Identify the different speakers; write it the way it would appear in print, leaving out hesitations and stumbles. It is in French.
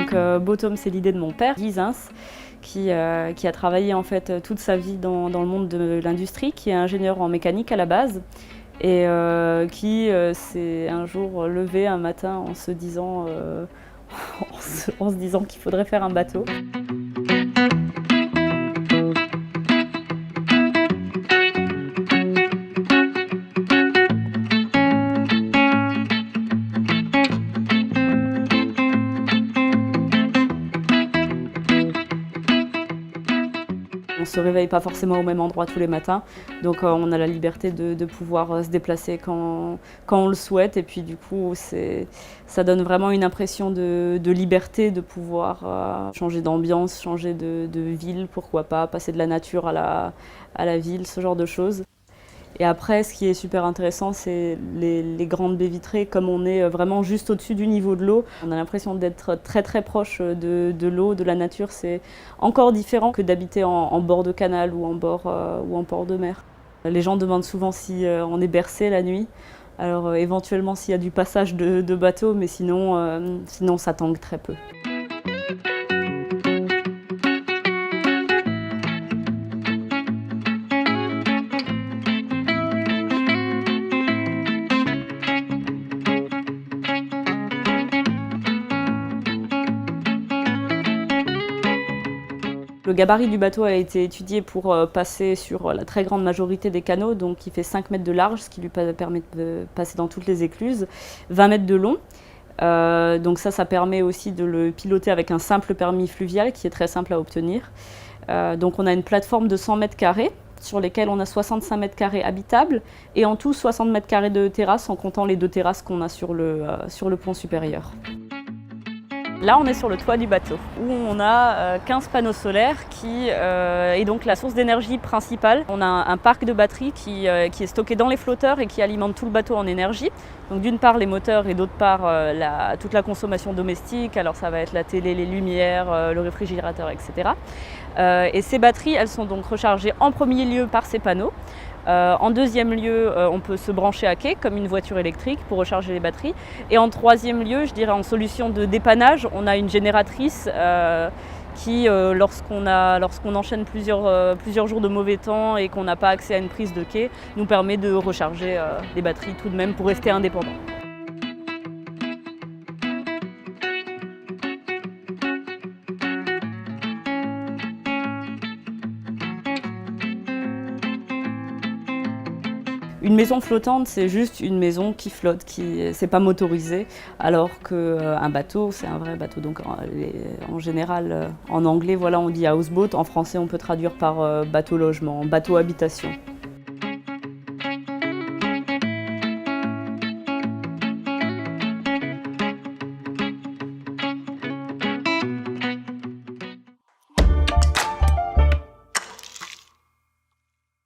Speaker 1: Donc Bottom, c'est l'idée de mon père, Guy Zins, qui a travaillé en fait toute sa vie dans le monde de l'industrie, qui est ingénieur en mécanique à la base et qui s'est un jour levé un matin en se disant, en se disant qu'il faudrait faire un bateau. On ne se réveille pas forcément au même endroit tous les matins, donc on a la liberté de pouvoir se déplacer quand on le souhaite, et puis du coup ça donne vraiment une impression de liberté, de pouvoir changer d'ambiance, changer de ville, pourquoi pas, passer de la nature à la ville, ce genre de choses. Et après, ce qui est super intéressant, c'est les grandes baies vitrées. Comme on est vraiment juste au-dessus du niveau de l'eau, on a l'impression d'être très très proche de l'eau, de la nature. C'est encore différent que d'habiter en bord de canal ou en bord de mer. Les gens demandent souvent si on est bercé la nuit. Alors éventuellement s'il y a du passage de bateau, mais sinon ça tangue très peu. Le gabarit du bateau a été étudié pour passer sur la très grande majorité des canaux, donc il fait 5 mètres de large, ce qui lui permet de passer dans toutes les écluses, 20 mètres de long. Donc ça permet aussi de le piloter avec un simple permis fluvial qui est très simple à obtenir. Donc on a une plateforme de 100 mètres carrés sur lesquels on a 65 mètres carrés habitables et en tout 60 mètres carrés de terrasse en comptant les 2 terrasses qu'on a sur le pont supérieur. Là, on est sur le toit du bateau, où on a 15 panneaux solaires qui est donc la source d'énergie principale. On a un parc de batteries qui est stocké dans les flotteurs et qui alimente tout le bateau en énergie. Donc d'une part les moteurs et d'autre part toute la consommation domestique, alors ça va être la télé, les lumières, le réfrigérateur, etc. Et ces batteries, elles sont donc rechargées en premier lieu par ces panneaux. En deuxième lieu, on peut se brancher à quai comme une voiture électrique pour recharger les batteries. Et en troisième lieu, je dirais en solution de dépannage, on a une génératrice qui, lorsqu'on enchaîne plusieurs jours de mauvais temps et qu'on n'a pas accès à une prise de quai, nous permet de recharger les batteries tout de même pour rester indépendant. Une maison flottante, c'est juste une maison qui flotte, c'est pas motorisé, alors qu'un bateau, c'est un vrai bateau. Donc en général, en anglais, voilà, on dit houseboat. En français, on peut traduire par bateau logement, bateau habitation.